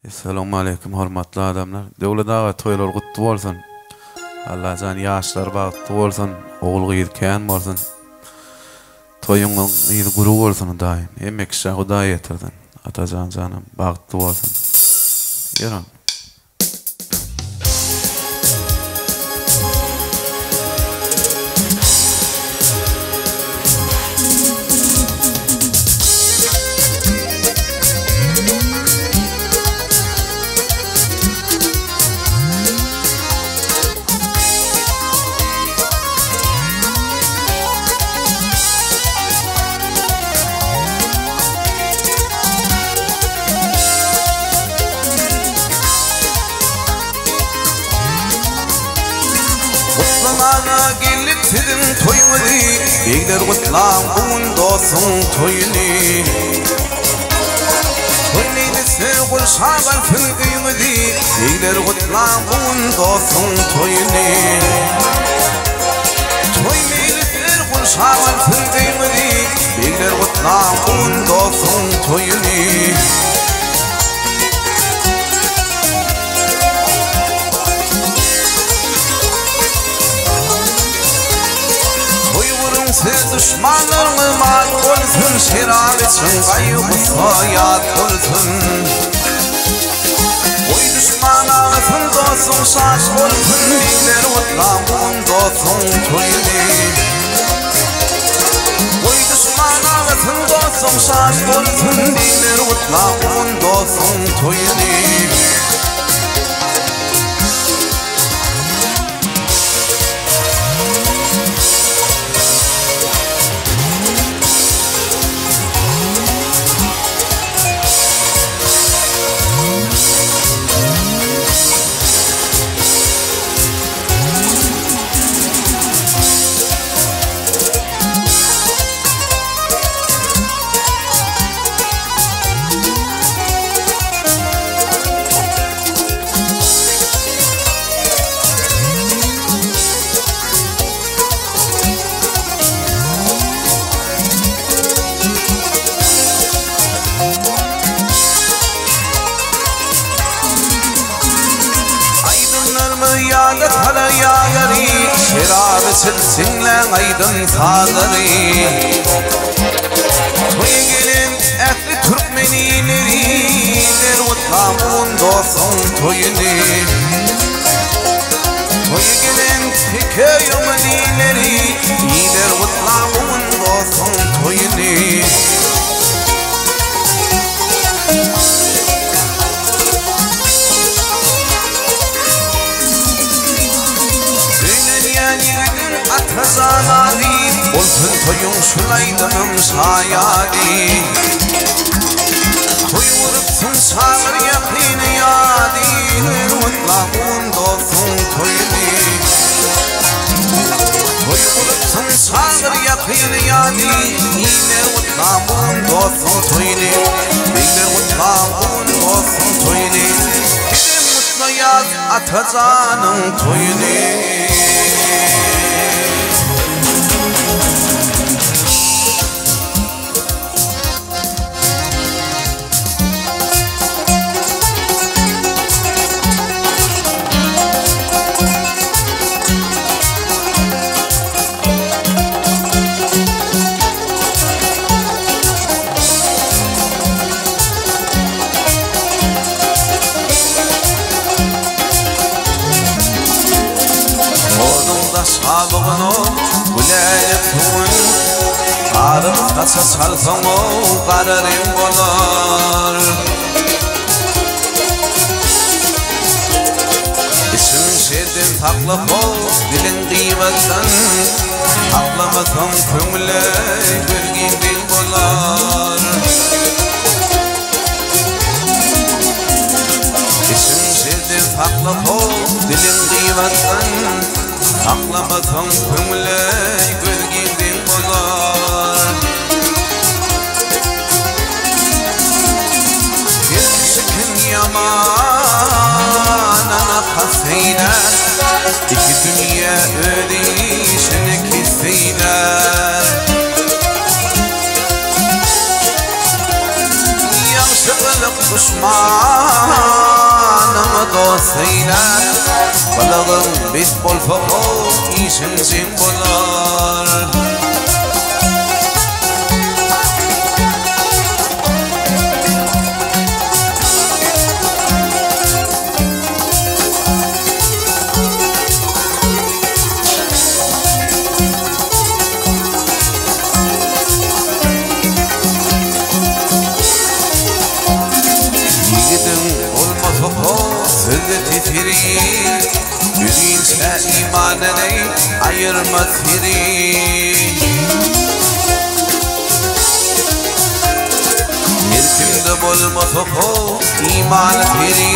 Assalamu alaikum hormatly adamlar. Döwlet aga toýlar gutly bolsun. Allah jan ýaşlar bagtly bolsun, ogul gyzkän bolsun. Toýuň ýyly guru bolsun daýym. Hemme kişi Hudaý ýetirdin. Atajan janym bagtly bolsun. Ýeran. Ana gelip sizin toyunu Beyler kutlan bugün dostun toyunu Toyneydi kul şaban fılgıyımı Beyler kutlan bugün dostun toyunu Toyneydi kul şaban fılgıyımı Beyler kutlan bugün dostun toyunu Siz düşmanlarını mal olsun, şerabetin kaygısı hayat olsun. Oy düşman ağasın dostun şaş olsun, beyler otlamın dostun toyunu. Oy düşman ağasın dostun şaş olsun, beyler otlamın dostun toyunu. Yâlet hala yâgari Şerabe silsinle aydın sağları Toya gelin ehli Türkmenileri Der utlamun dostun toyunu Toya gelin teke yomalileri Der utlamun dostun toyunu Atazanadi olsun toyun şulaydanım şayadi Toy vurupsun çağır yakını yadi Mutlamun dostun toyunu Toy vurupsun çağır yakını yadi Yine mutlamun dostun toyunu Beyler mutlamun dostun toyunu Gidin mutlu yaz Atazanın toyunu Sabıgını gülayip tuğun Arıp kasa salsana kararım bolar İsim şedin taklı bol dilin kıymetten Aklamasan kömüle gölgin dil bolar İsim şedin taklı bol dilin kıymetten Aklamasan kömüle gölgin bolar Bir kişikin yaman ana kaseyler İki dünya ödeyişini keseyler Yavşıklık düşman dostuylar balığın bit bol foku işin zin bolar Sözü titri Yüzünse imanını ayırmaz hiri Yirkimde bulmaz oku iman hiri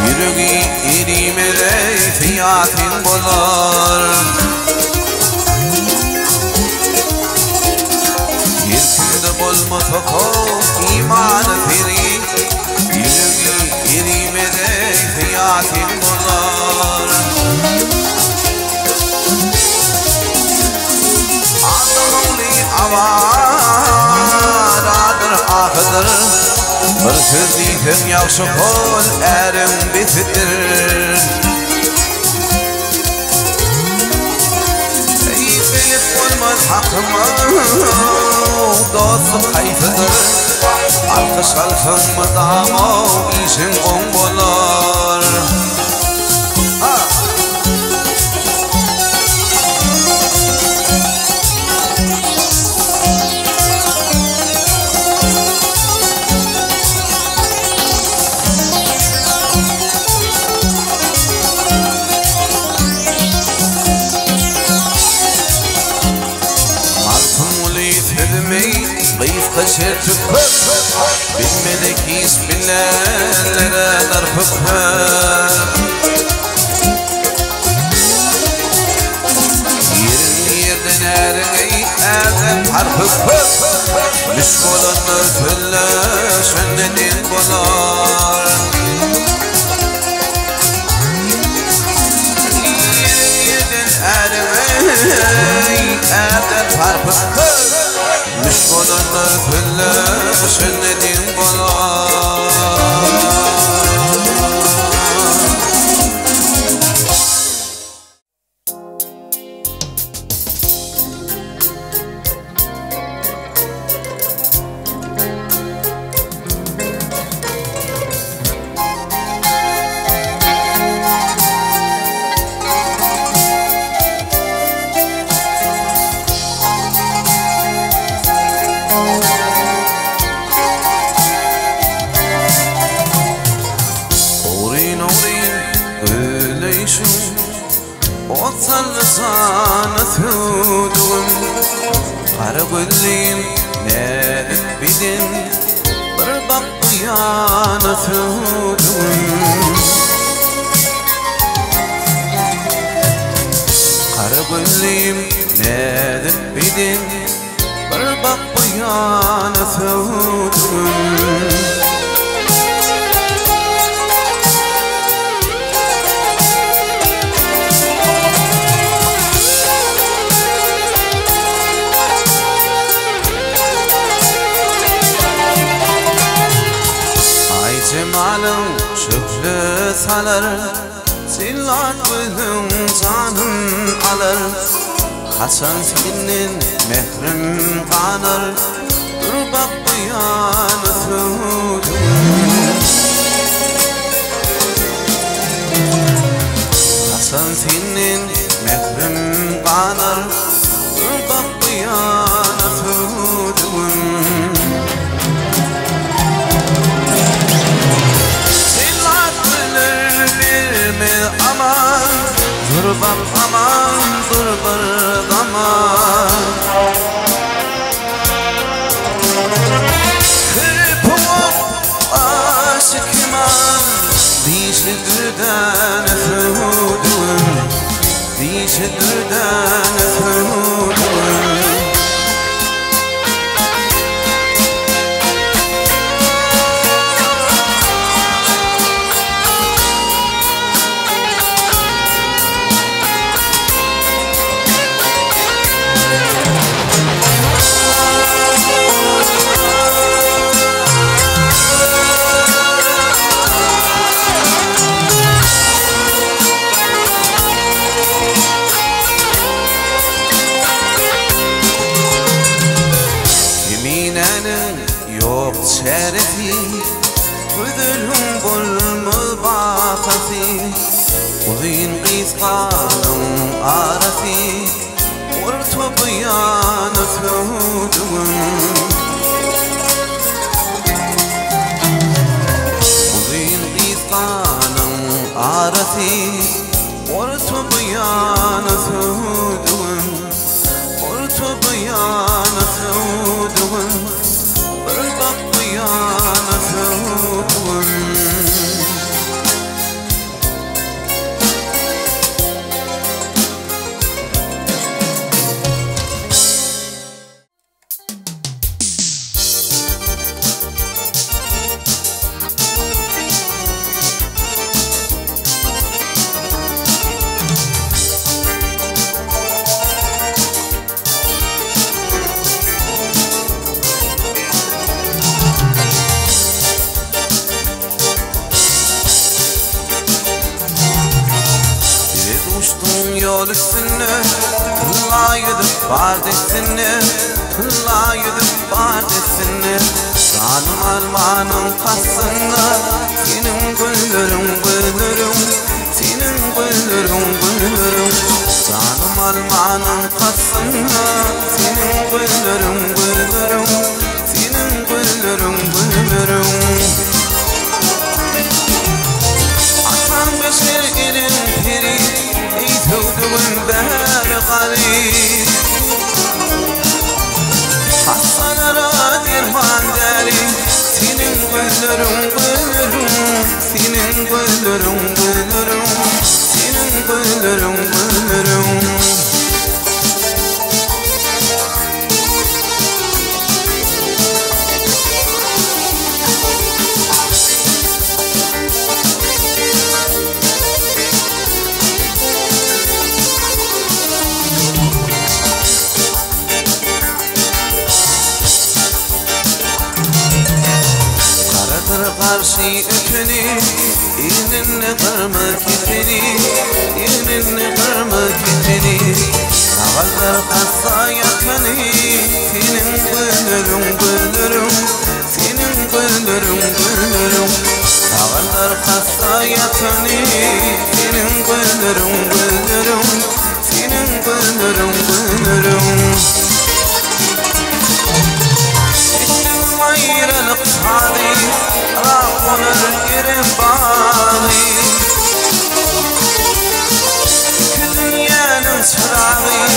Yürüğü irimele fiyatın bolar Yirkimde bulmaz oku iman hiri Yerimede fiyatim dolar Adamli avaradır ahıdır Bir sözlüğün yakşı kol erim bitidir Bilip olmaz hakkımı dostum kayfıdır Alkış alkın mı damo işin on bolar Altın uli tedmeyi Kıyıf kaşır tüpür Bilmedik ismillere darpıp Yerin yerden ergeyi erden harpıp Müşkolanır tülle şönnedin bolar Yerin yerden ergeyi erden harpıp Müşkolanır tülle şönnedin bolar Sana tüdüm Kara gülüm ne bildim Bir bak bu yana tüdüm Kara gülüm ne bildim Bir bak bu yana tüdüm Cemalın şükrü salar Zillat bülüm canım alır Hasan senin mehrim kanır Dur bak bu yanı tüdüm Hasan senin mehrim kanır Dur bak bu yanı tüdüm Aman dur bak aman dur bir zaman Kırpıp aşıkman Dişidürden öfüdüm Dişidürden öfüdüm gülüm bulmu bakasi Uzun kıskanım arası Orta bıyanı söğdüm Uzun kıskanım arası Orta bıyanı söğdüm Orta bıyanı söğdüm Bir bak bıyanı söğdüm Yol üstüne Kılla yudum var desene Kılla yudum var desene Canım armanım kasına Senin gülürüm gülürüm Senin gülürüm gülürüm Canım armanım kasına Senin gülürüm gülürüm Senin gülürüm gülürüm Aslan beşer elin peri Eğituvduğum behar garip Hastalara dirman derim Senin gülürüm gülürüm Senin gülürüm gülürüm Senin gülürüm gülürüm Karşı öpünü İğninle kırma kitini İğninle kırma kitini Sağlar kasa yakını Senin gülürüm gülürüm Senin gülürüm gülürüm Sağlar kasa yakını Senin gülürüm gülürüm Senin gülürüm gülürüm Bittim ayrılık tarihi Rağonur yerim bağlı Dünyanın çırağı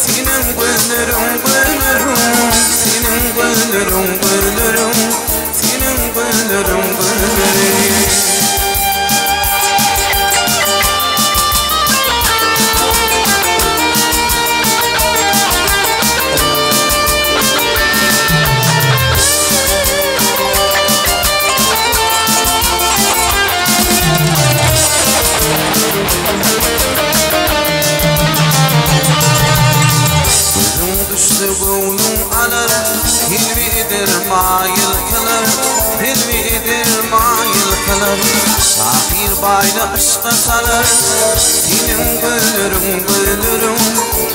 Senin gülürüm gülürüm Senin gülürüm gülürüm Senin gülürüm gülürüm Gönlüm alır, hilvidir mayıl kılır, hilvidir mayıl kılır. Şafir baylı aşka salır, senin gülürüm gülürüm,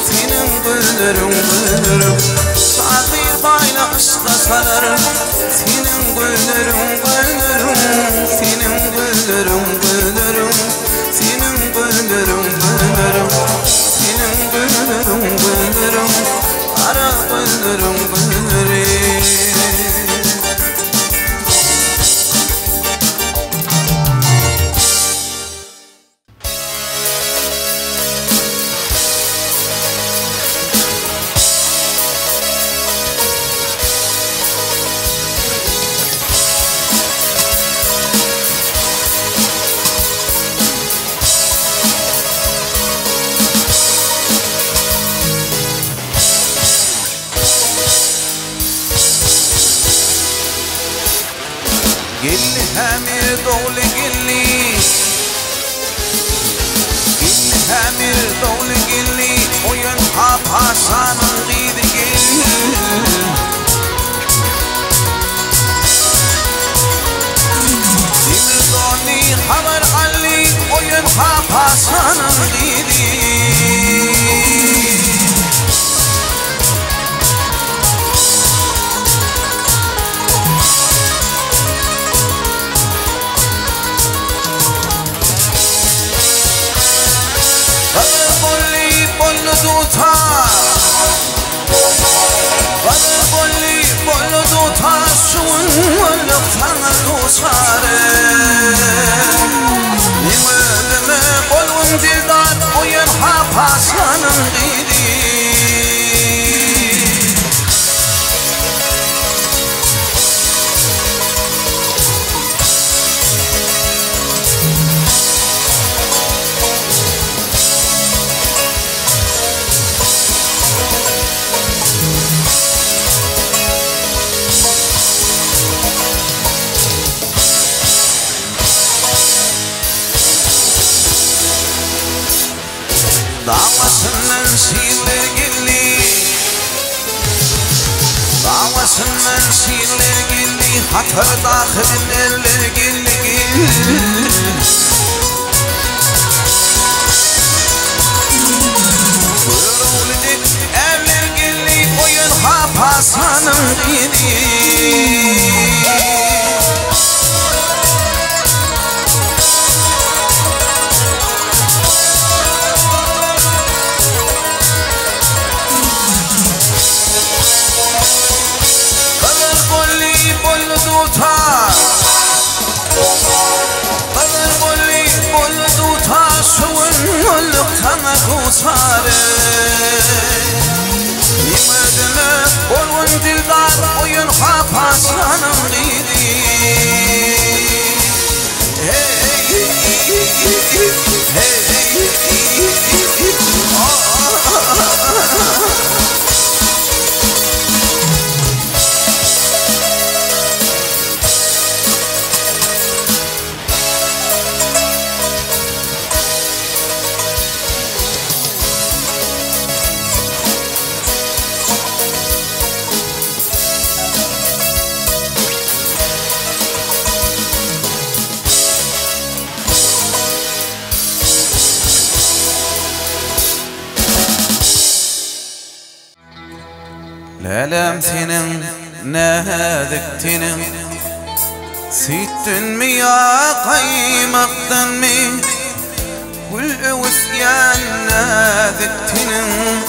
senin gülürüm gülürüm. Şafir baylı aşka salır, senin gülürüm gülürüm, senin gülürüm gülürüm, senin gülürüm gülürüm, senin gülürüm gülürüm. Ara gülürüm gülürüm Gilli hamir doğlu gilli Gilli hamir doğlu gilli Oyun ha paşanın gidi gilli Demir doni haber alli Oyun ha paşanın gidi Oğluk sana kusare Nimetime bolun dildar Oyun hapasanın gidi Davasından şiirler geldi Davasından şiirler geldi Hatırda hedimeler geldi Buyuruldik evler geldi Oyun hapasanın gidi Sana kusare Nimetime bolun dildar Oyun hapasanın gidi Hey Lelem senin nehdiktenin Sittin mi ya kaymaktın mi Kul üsyan nehdiktenin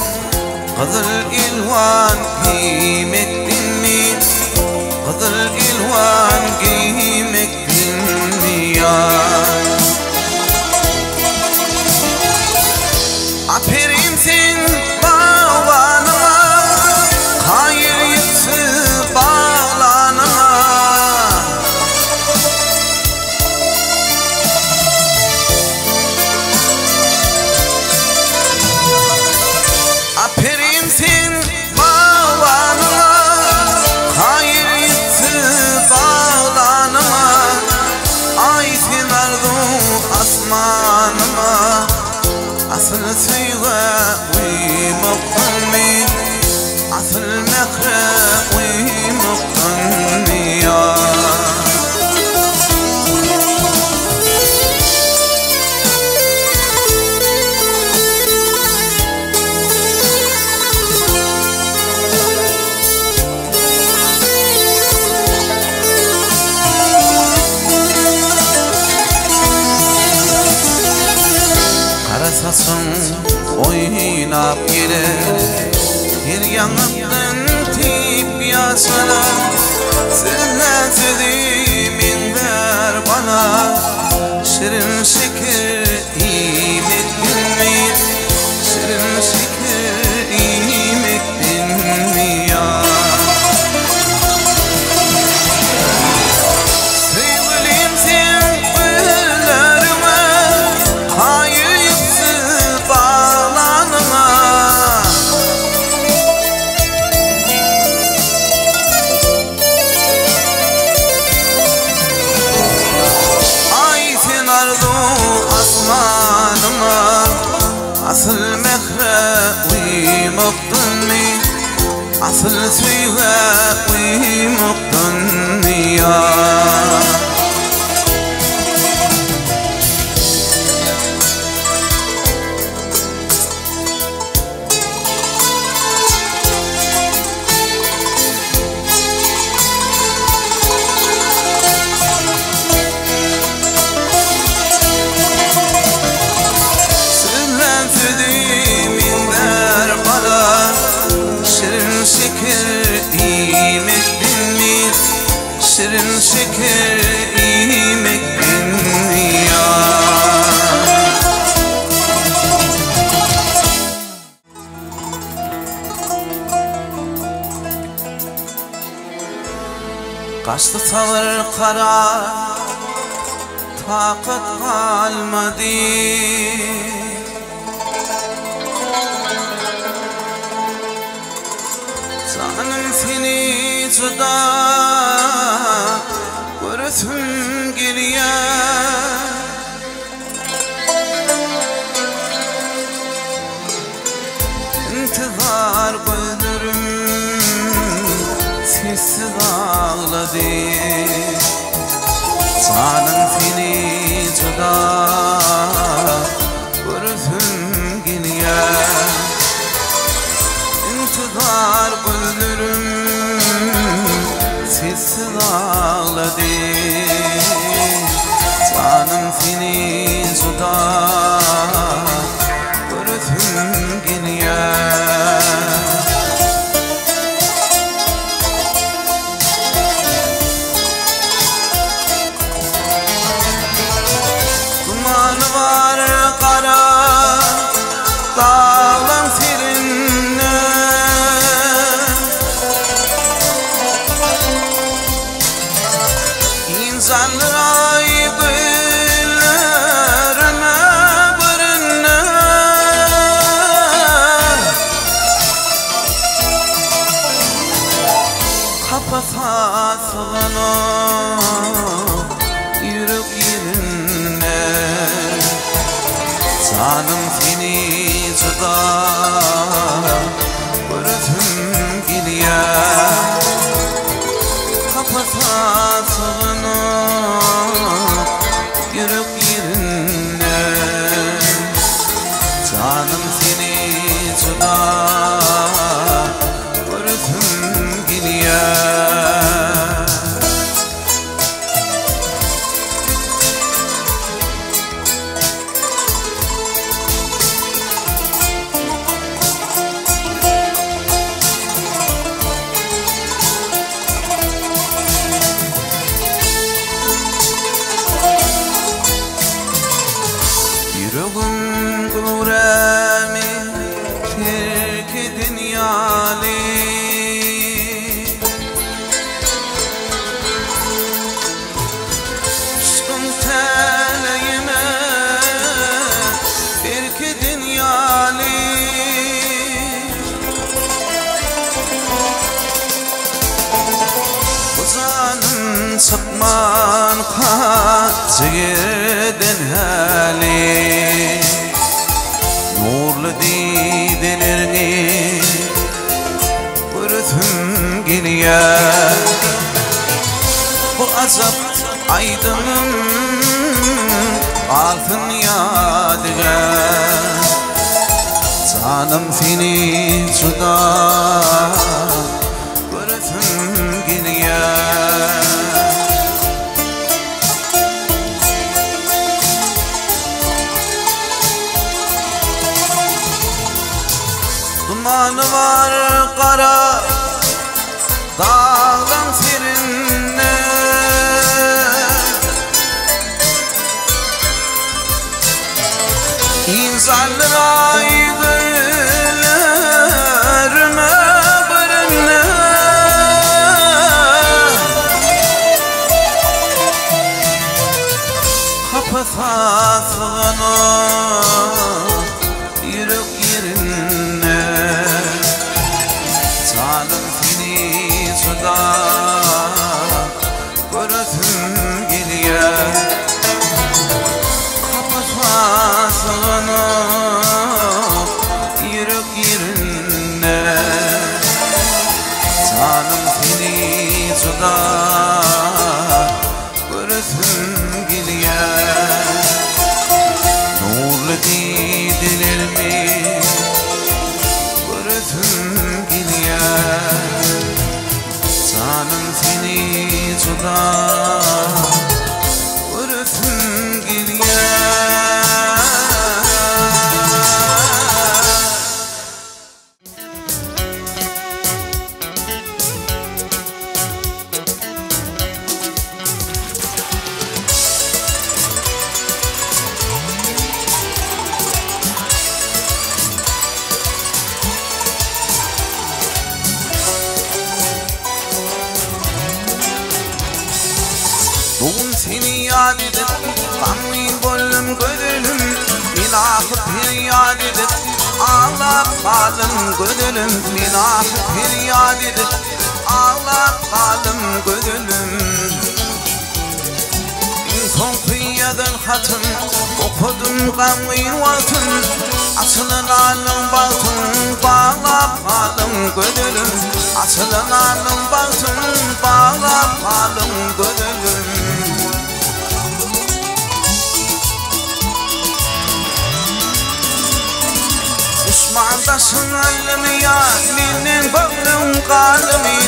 Kızıl ilvan kıymettin mi Kızıl ilvan kıymettin mi ya Aferin sen bağlanıma Hayır yıksı bağlanıma Aferin sen bağlanıma Hayır yıksı bağlanıma Ay sen arzu asmanıma Asıl sıyga uyumaktın mi Asıl mekre uyumaktın mi ya Karasasın oynap gelir Bir yanıktan tip yasana Senden sevdiğimin ver bana Şirin şeker imettin mi Şirin şeker imettin mi ya Sevgilim sen güllerime Hayır yıksı bağlanıma Asıl mehre uyumaktın mi Asıl suyga uyumaktın mi ya Şeker imettin mi Kaçtı tavır kara, takat kalmadı. Canım seni juda görsüm geliyor. İntizar gözlerim sessiz ağladı. Canım seni juda görsüm geliyor. İntizar gözlerim sessiz ağladı. Canım seni juda görsüm geliyor. Dumanı var kara, dağlan seninle. İnsanlığa yıkılırma barınma. Kapasa sığınıp yürük yerine. Canım seni juda görsüm geliyor. Kapasa sığınıp yürük yerine. Canım seni juda görsüm geliyor. Yüreğim guremi terk dünyalı. Aşkım teleğime terk dünyalı. Bu canım çıkman kaçırden hali. Nurlu didelerini görsüm geliyor. Bu azap aydınım altın yadigar. Canım seni juda görsüm geliyor. Dumanı var kara, dağlan seninle. İnsanlığa yıkılırma barınma. Kapasa sığınıp yürük yerine. Canım seni juda görsüm geliyor. Kapasa sığınıp yürük yerine. Canım seni juda görsüm geliyor. Nurlu didilerimi kalım gönlüm minah firyadidir ağlar kalım gönlüm Konfiyadan hatın okudum gamın vatın açılan alın baltın bağlap kalım gönlüm açılan alın baltın bağlap kalım gönlüm Düşmandaşın alemi ya Ninin bağlım kalemi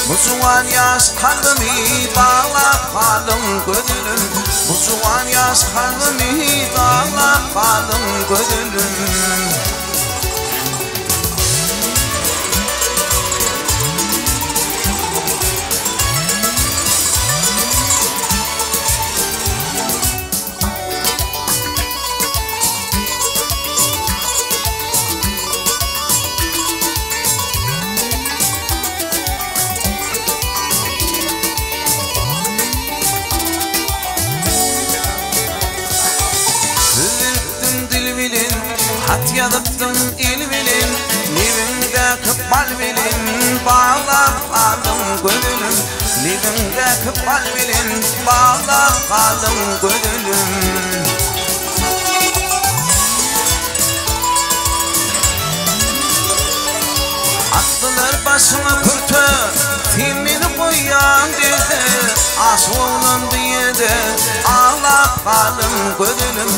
Muzuan yaş kalemi Bağlap kalım gönlüm Muzuan yaş kalemi Bağlap kalım gönlüm Hat yadıttım il bilin Livimde kıbbal bilin Bağlap kaldım gönlüm Livimde kıbbal bilin Bağlap kaldım gönlüm Attılar başıma kurtu Timini koyan dedi Aşık oğlum diye de Ağlap kaldım gönlüm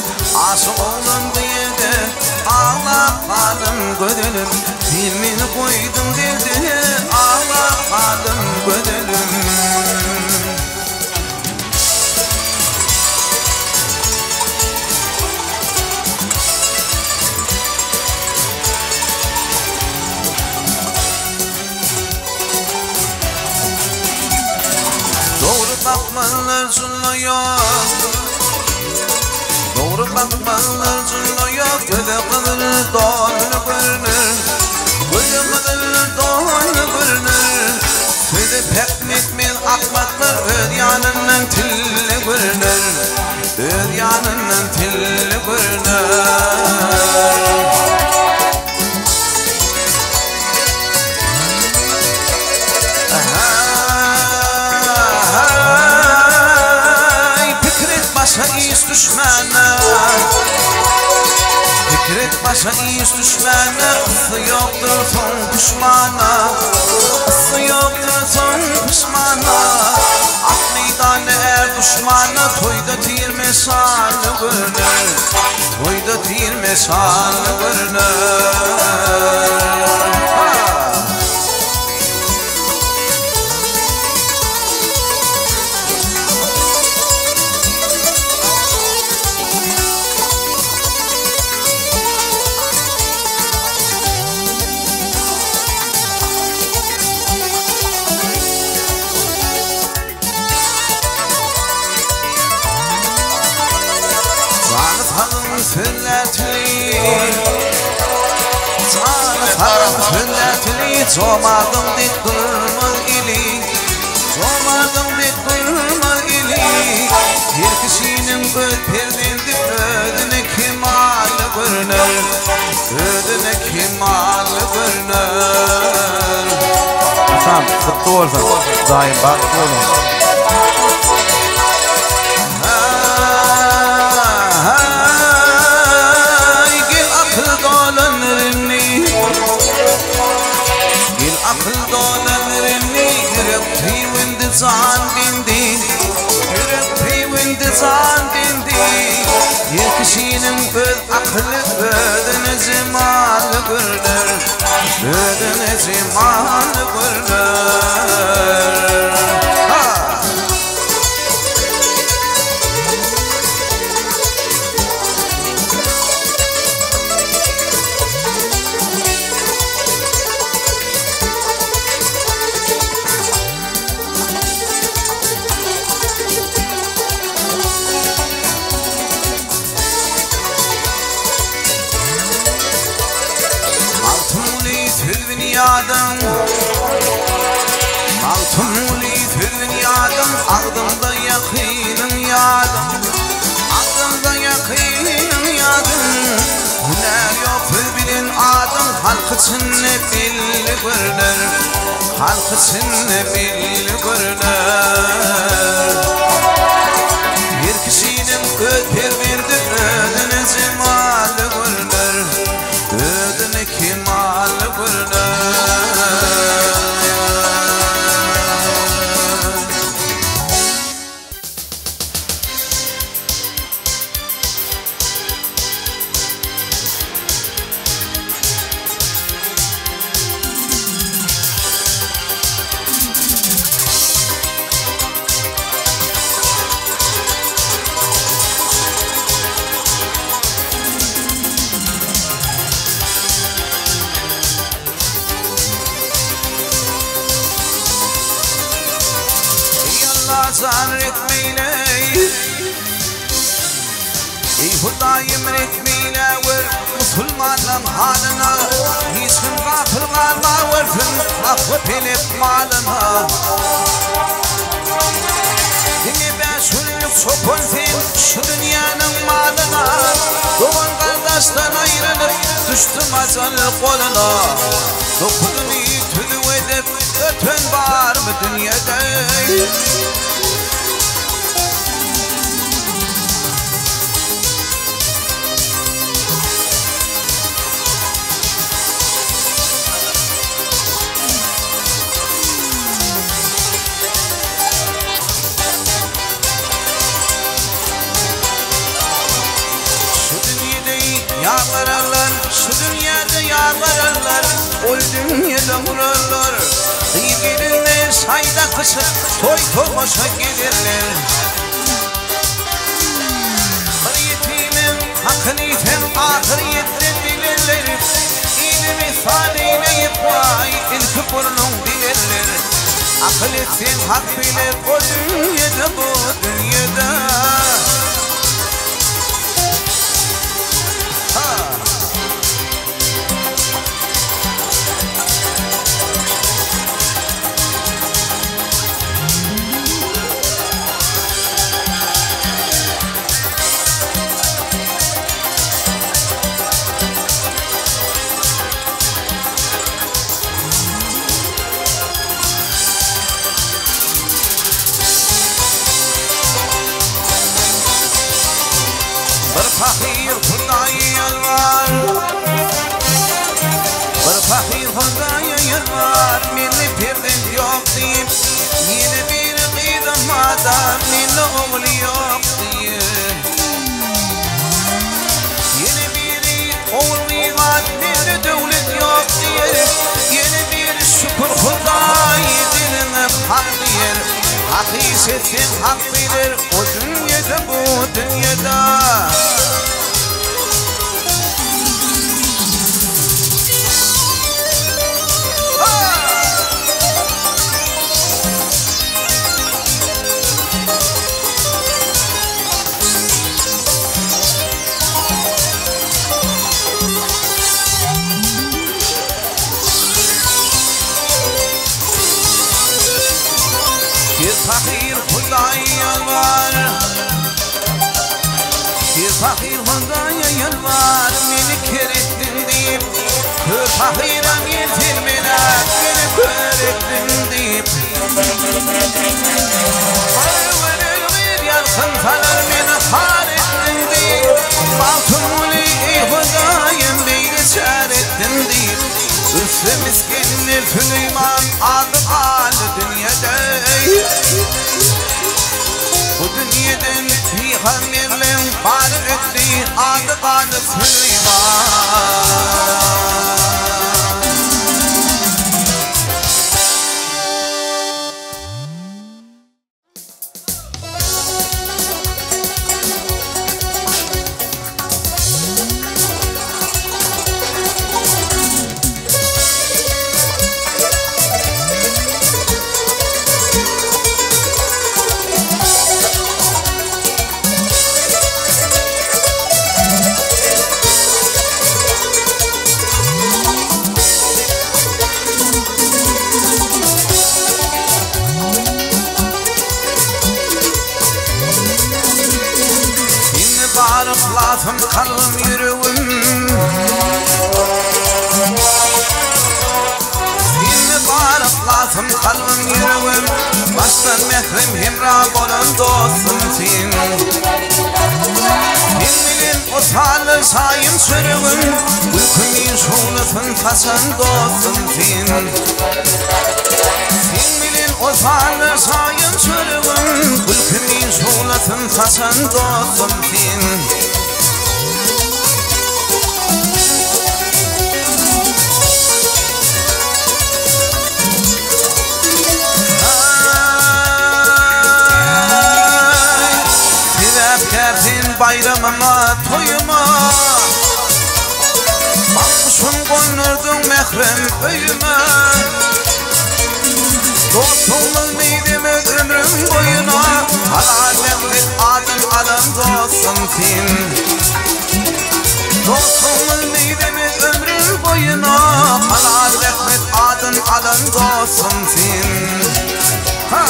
Aşık oğlum diye de Ağlap kaldım gönlüm Timini koydum dedi Ağlap kaldım gönlüm Doğru bakmalar zulluyor Doğru bakmalar zulluyor Göde kılır doğru görünür Göde kılır doğru görünür Göde pek mitmin akmaklar Ödyanının tilli görünür Ödyanının tilli görünür Başa iz düşmene Fikret başa iz düşmene Isı yoktur son pişmana Isı yoktur son pişmana Ak meydanı er düşmana Toyda tirme şanı görünür Toyda tirme şanı görünür Çomardım dik durma ili Çomardım dik durma ili Bir kişinin göz perdindi Ödüne kemalı görünür Ödüne kemalı görünür Hasan, sıktı olsun Daim bak olun Akıl dolanırını Yürekti vindizan dindi Yürekti vindizan dindi Bir kişinin göz akıllı Ödüne zimanı görünür Ödüne zimanı görünür Altın halkısını belli görünür, halkısını belli görünür. Bir kişinin öter verdi ödünü cemalı görünür, ödünü kemalı görünür. Azar etmeyle ey Hudayım etmeyle ver Müslümanın halına hiç kim gafil kalma versin affı pelip malına. Dini ben şulluk sokulsin şu dünyanın malına, doğan kardeşten ayrılıp düştüm azal koluna. Dokudunu tülü edip öten var mı dünyada? Yağlarlar, şu dünyada yağlarlar, o dünyada vururlar. İyi gelirler, sayda kısıp, toy tomaşa gelirler. Yetimin hakkını yiten ahiriyetten bilirler. İlmi saliyle yıpay, ilki burnun bilirler. Akıl etsin hak bilir, o dünyada bu dünyada. Fakir Hudaya yalvar, bir fakir Hudaya yalvar, meni birden yok deyip, yeni bir kıydamada meni oğlu yok deyip. Yeni bir oğlu var, meni devlet yok deyip, yeni bir şükür Hudaya diline hak deyip. Hakisetin hak bilir, o dünyada bu dünyada. Bir fakir Hudaya yalvar, bir fakir Hudaya yalvar, meni kör ettin deyip, kör fakiran yetirmene beni kör ettin deyip. Varılır yarsın salar meni har ettin deyip, baltımını ey Hudayım beyni çar ettin deyip. Üstü miskinler Süleyman adı alı dünyada. Bu dünyadan peygamberlerin var ettiği adı alı Süleyman. Lazım kalım yürüyüm, zatım kalbim yüreğim baştan mehrim himra bolun dostum sen Bilmilin o salı sayın sürüğüm Ülkümün şuğlufun tasan dostum sen Bilmilin o salı sayın sürüğüm Ülkümün şuğlufun tasan dostum sen bayramıma, toyuma Bakmışım koynurdun mehrem öyüme Dostumuz midemi ömrüm boyuna Halalemlik adın alın dostum sen Dostumuz midemi ömrüm boyuna Halalemlik adın alın dostum sen Ha!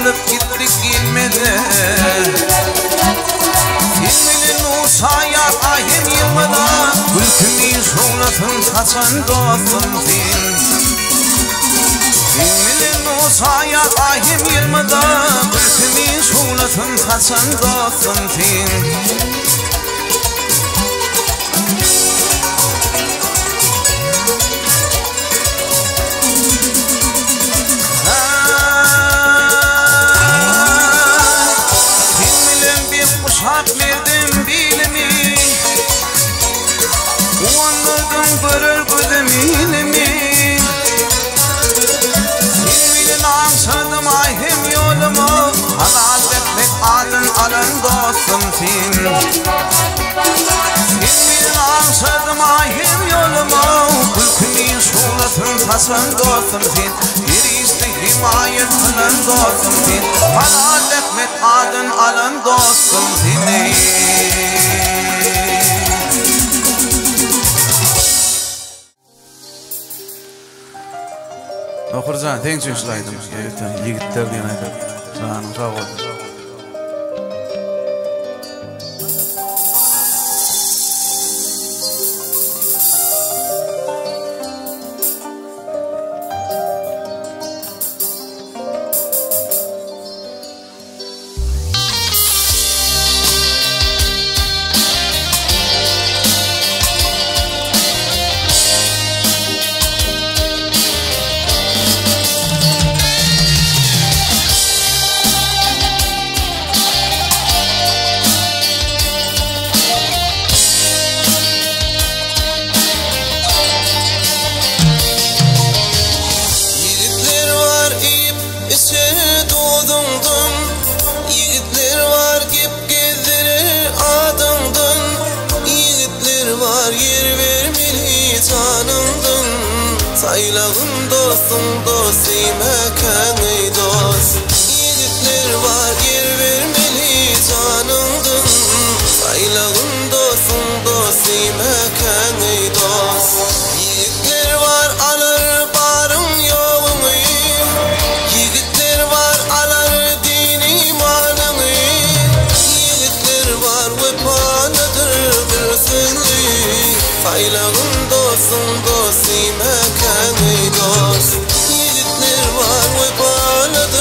Olup gittik ilmede İlminin Musa'ya ahim yılmada Ülkümün şuğlufun tasan dostum sen İlminin Musa'ya ahim yılmada Ülkümün şuğlufun tasan dostum sen Verdim bilimi Uanladım bırır gıdım ilimi Bilmilin ansadım ahim yolumu Halal etmek adın alın dostum sen Bilmilin ansadım ahim yolumu Ülkümün şuğlufun tasan dostum sen Bir isti himayet kılın dostum sen Halal etmek adın alın dostum seni Okurcan, teň çeşlaydım. Yigitler diyen ayda. Canım sağ ol. Saylağın dostum dostime kengey dost Yigitler var yer vermeli canımdın Saylağın dostum dostime kengey dost Yigitler var alır barın yolunu Yigitler var alır din imanını Yigitler var vefalıdır bir sözlü Saylağın dostum dostime kengey dost Yigitler var vefalıdır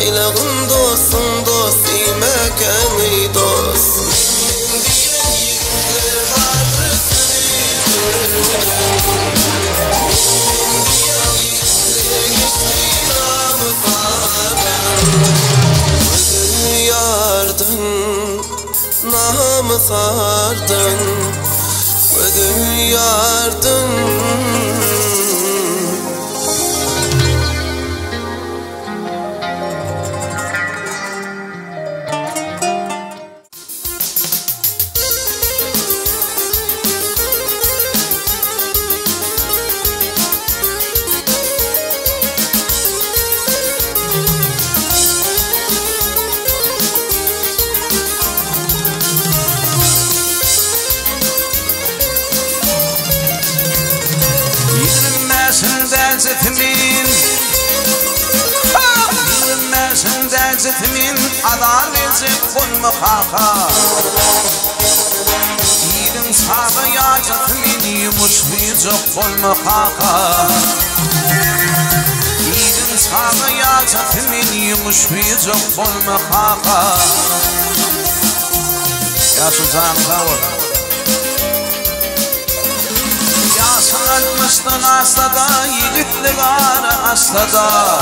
Saylağın dostum dostum ekeni dost Namı sardın Ödüm yardın Yürümmesin delzetimin adaleti bulma kaka Yiğidin sağı yacetimin yumuşmayacak bulma kaka Yiğidin sağı yacetimin yumuşmayacak bulma kaka Ya Suzan Kavur Altmıştın astada, yiğitlik ağrı astada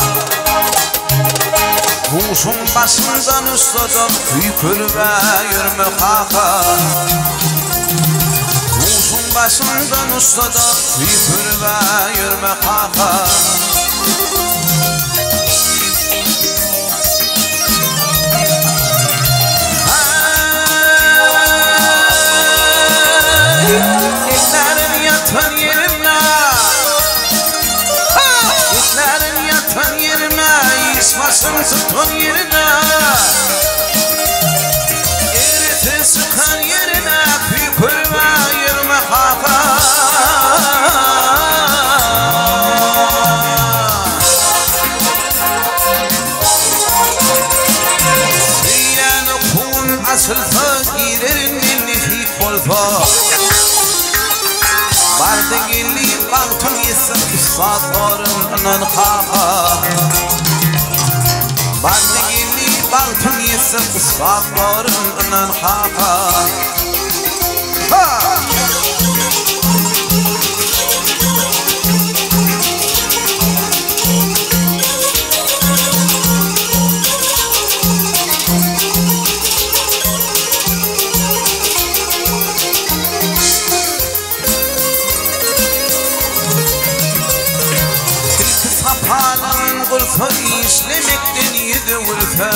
Huşun başından üstadım, tüykür ve yürme kaka Huşun başından üstadım, tüykür ve yürme kaka İtlerin yatın yerine İtlerin yatın yerine İsmasın tutun yerine Eriti sıkan yerine Püpürme yürüme kaka Diyen okun asıl fakirin nefik bolfa Bardı gelip altın yesin Üstadlarının kaka Bardı gelip altın yesin Üstadlarının kaka Sapanın gülfü işlemekten yedi ülfe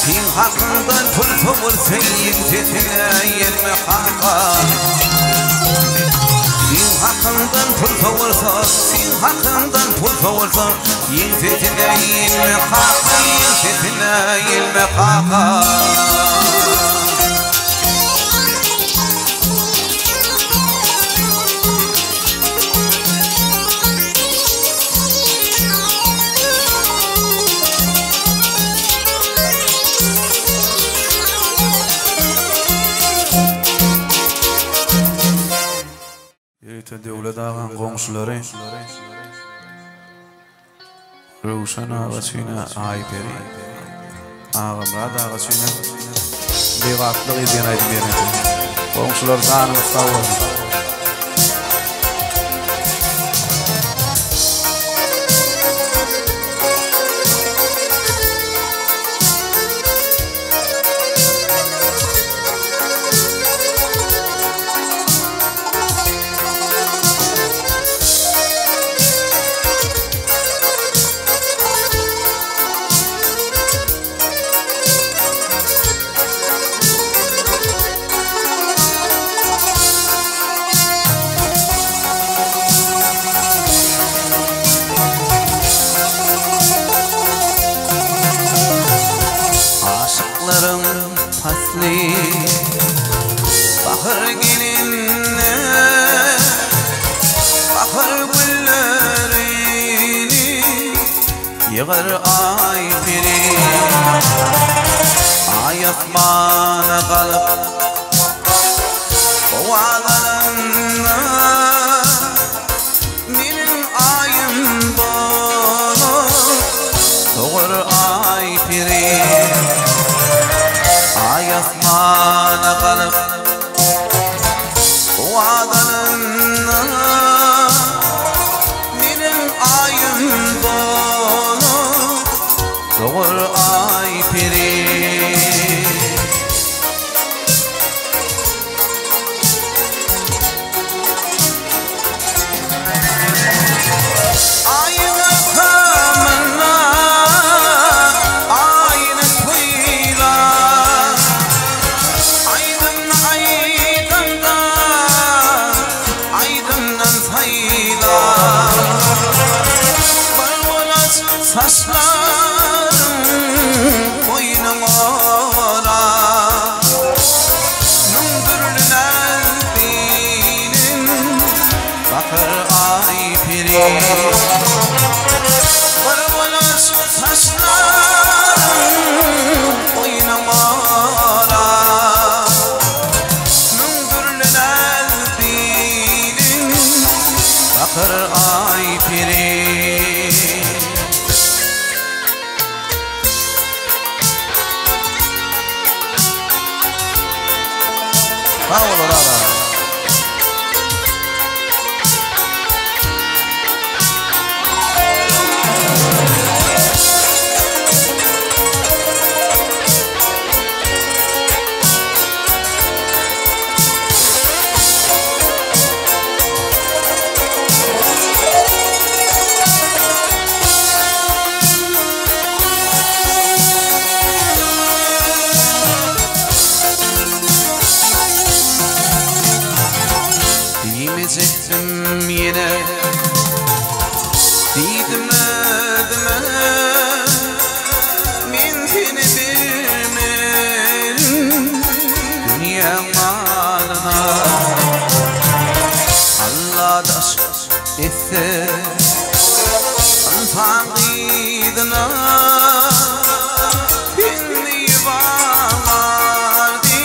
Fin hakkından pülfü ülfe yüksetine yerme kaka Fin hakkından pülfü ülfe Fin hakkından pülfü ülfe yüksetine yerme kaka Yüksetine yerme kaka Devlet ağam komşuları Ruşan ağaçına Ayperi Ağam Rad ağaçına Beğatlık izleyen aydın vermedi Komşular zanım sağ olun pasli Bahar gelinne Bahar güllerini Yığar ay biri Ay asmana kalıp Ovalarına Benim ayım bana bakır ay piri. Sağ ol Allah. Diyecektim yine, dedim ödeme, min seni bilmem dünya malına. Allah daş etse tanıdığına, inni vardı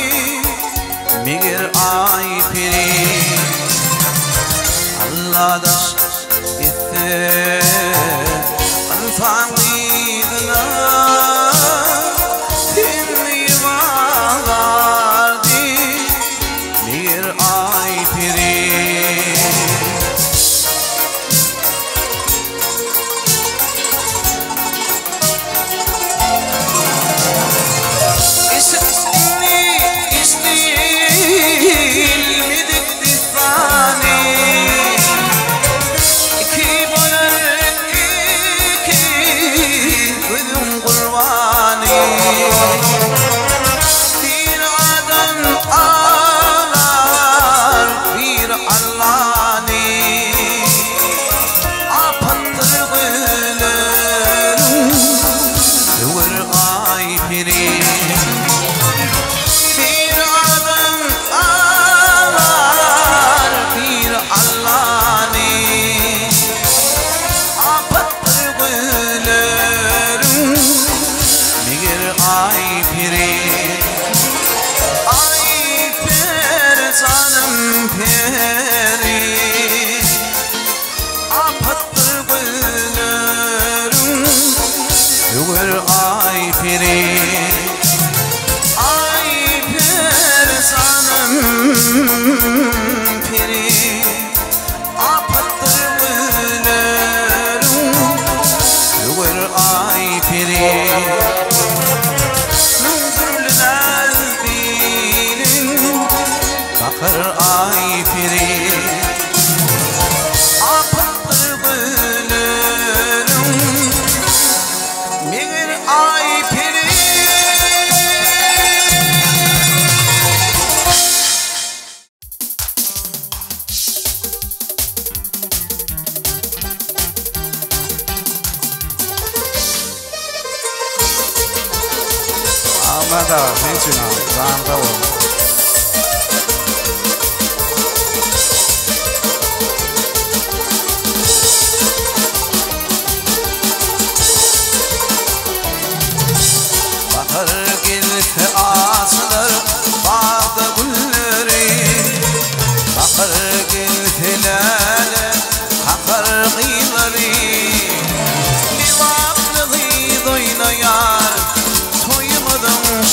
migir ay piri. Allah daş etse tanıdığına, inni vardı migir ay piri. Bakır ay piri, apattır gülürüm, migir ay piri. Ahmet ağa, niçin abi? Zahmda oldu.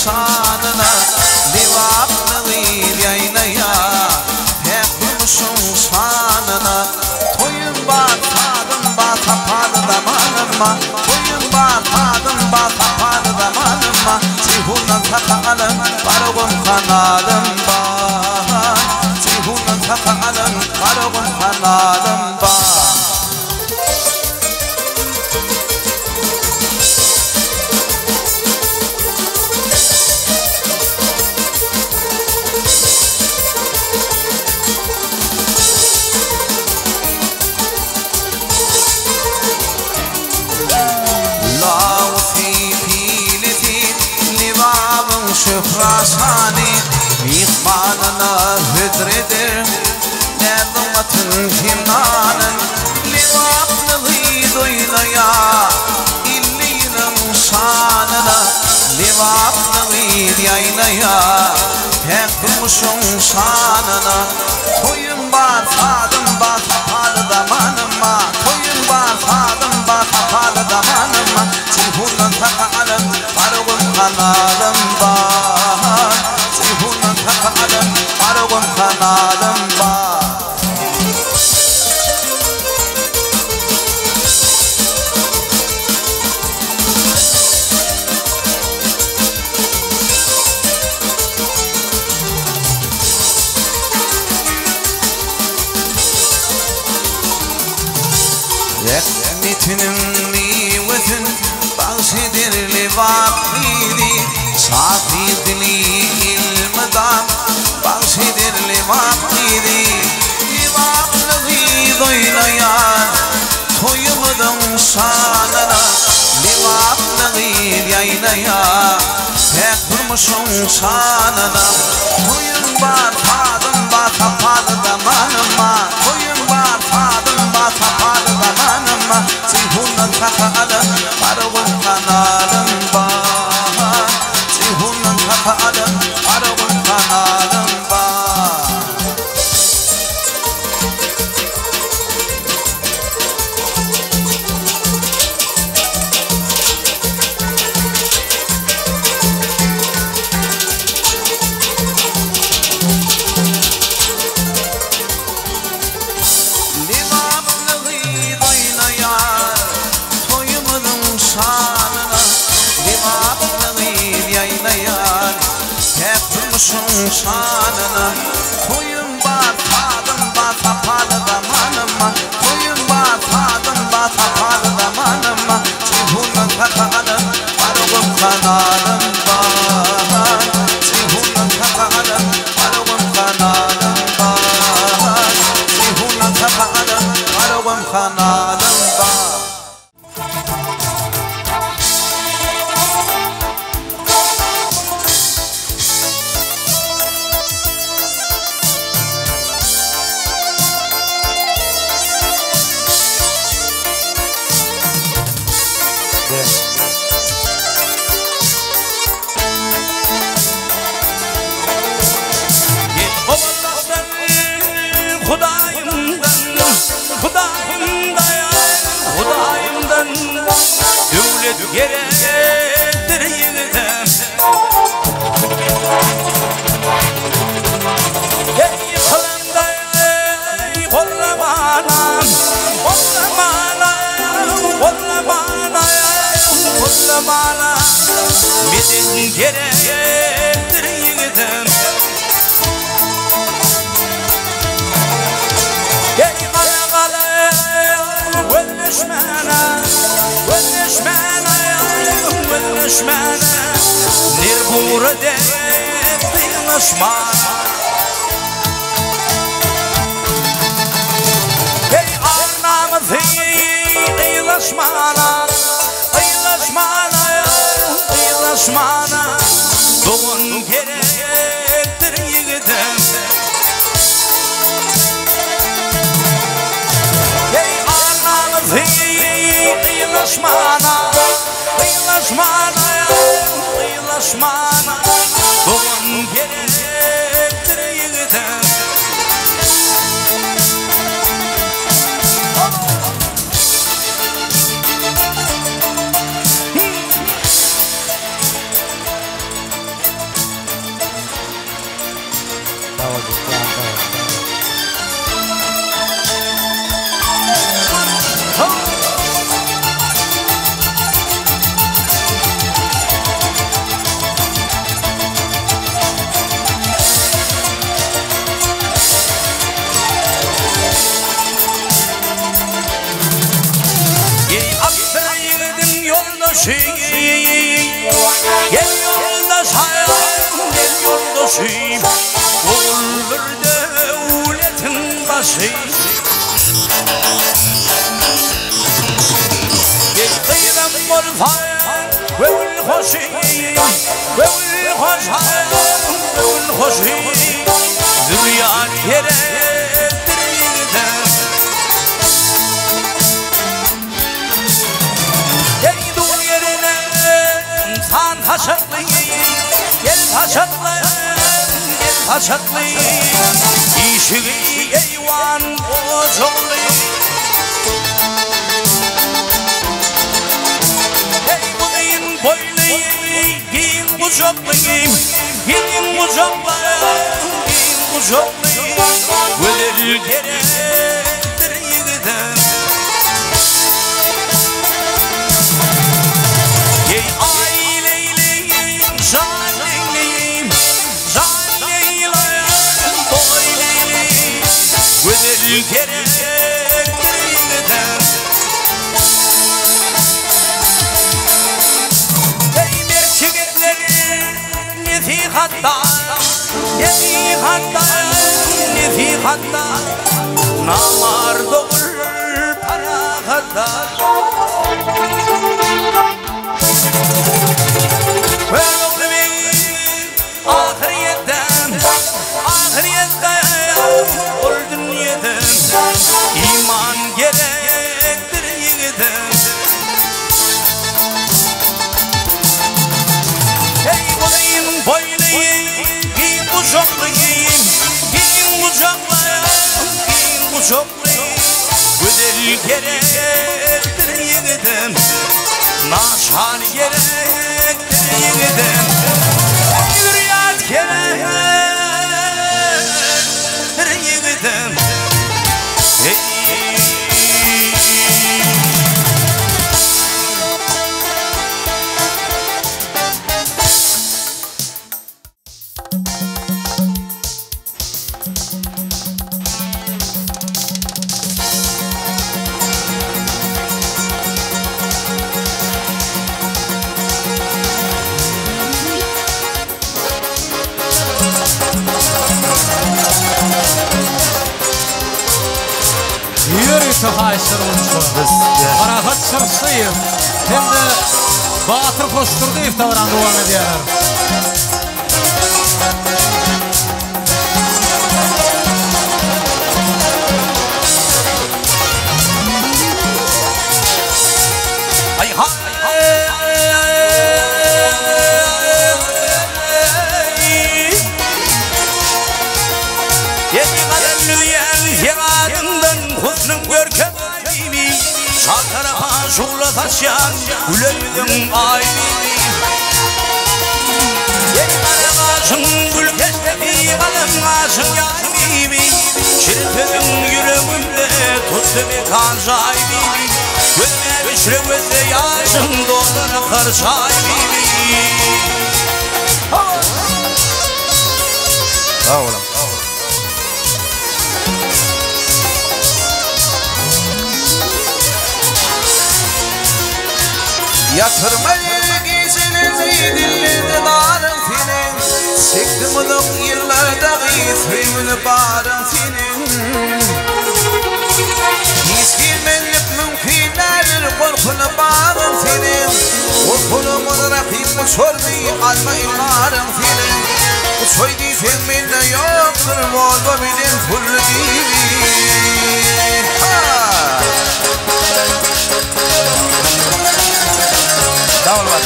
Şanına livaplı yaynaya, pek bulmuşum şanına. Toyun batadım batapadı zamanıma, toyun batadım batapadı zamanıma. Cihundan sakalım varugum kanalım var, cihundan sakalım varugum kanalım var. Şükrasani ihmanına hüdredir, ne dumatın kimnanın livaplığı duylaya, illinin şanına livaplığı yaynaya, pek durmuşum şanına. Toyun batadım batapadı zaman kanadım var. Rahmetinin nivetin bahşedir livakidi safi dili ilmdan bahşedir livakidi livaklığı doylayan toyumudun şanına livaklığı yaylayan tek durmuşun şanına toyun var tadım var tapalı damanıma toyun var tadım var tapalı damanıma zihunla takalı karıvın kanalım var zihunla takalı karıvın kanalım var. Şanına koyun var tadım var tapalı damanıma koyun var tadım var tapalı damanıma zihunla takalı varığım kanalım var zihunla takalı varığım kanalım var zihunla takalı varığım kanalım var. Gerektir yiğidim ey kılımda ey kollamana kollamana kollamana kollamana midin gerektir yiğidim ey kala kala welleşmana welleşmana welleşmana nirburde kıyılışmana ey arnamızı kıyılışmana kıyılışmana kıyılışmana doğun gerektir yiğidim ey arnamızı kıyılışmana kıyılışmana kıyılışmana doğun gerektir yiğidim gel yoldaş hayatım gel yoldaşım olur devletin başı gel kıyıdan bol hayat ve ul hoşim ve ul hoş hayat ve ul hoşim zürriyat gerektir yiğidim san taşıklıyım gel taşıklıyım gel taşıklıyım işiği eyvan bozuklıyım ey bulayım boyluyum giyin kucaklıyım giyin kucaklıyım giyin kucaklayıp Güzel gerektir yiğidim Ey aileyleyim, şahileyleyim Şahileyleyim, boyleyleyim Güzel gerektir yiğidim Ey merçeketlerin nefikatta Nefikatta, nefikatta Namar doğur para kadar Öğrenim ahiretten Ol dünyadan İman gerektir yiğidim Ey bulayım boylayayım Giyin kucaklayayım Giyin kucaklayayım Giyin kucaklayayım Güzel gerektir yiğidim Naşar gerektir yiğidim Hürriyet gerektir yiğidim Haysırılmışlar. Arahat Sırsıyım. Hem de Batır Koşturdu iftaran devam ediyorlar. Ay hay Yedi kalemli yeradından husnum görkem ayimi Şartaraha şuğla taşyan güleydin ayimi Yedi kalem ağaçın gül keşfeti kalem ağaçın yanimi Şirketin yüreğimde tuttu bir kan sahibimi Gözüme beşre gözle yaşım dolar akar sahibimi Sağ olun. Yatırmayı geceleri dillerde darın senin Çektim uzun yıllarda gizmini barın senin Hiç girmenlik mümkünler korkunu barın senin Korkunumun rakip uçurdu alma imarın senin Uçoydu sen minne yoktur Volvo bilin fullu gibi Sağ ol Batır.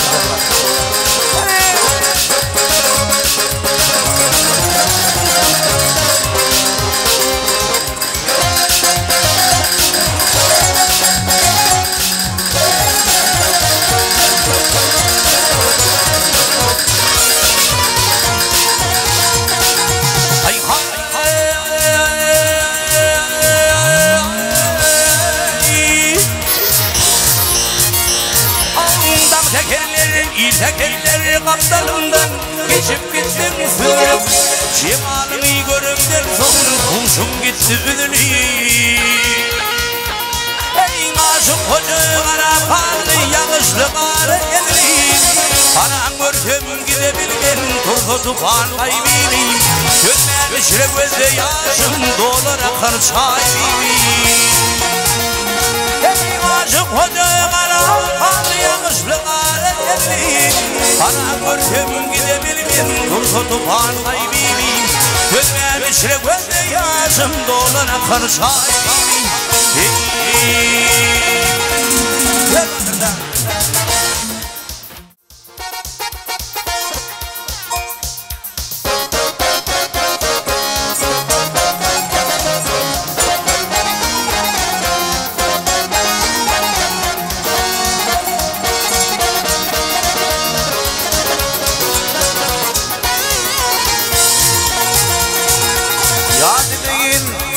Ay hay tekerleri kaptanımdan geçip gittim sürüp Cemalimi görümden sonra kuşum gitti üzülüp Ey aşık hoca kara parlı yağışlı kara edilip Paran görkem gidebilgen turku tufan kaybiyim Gözler gözle yaşım dolar akar sahibiyim Ey aşık hoca kara parlı yağışlı kara edilip Paran görkem gidebilgen turku tufan kaybiyim Gözler gözle yaşım dolar akar sahibiyim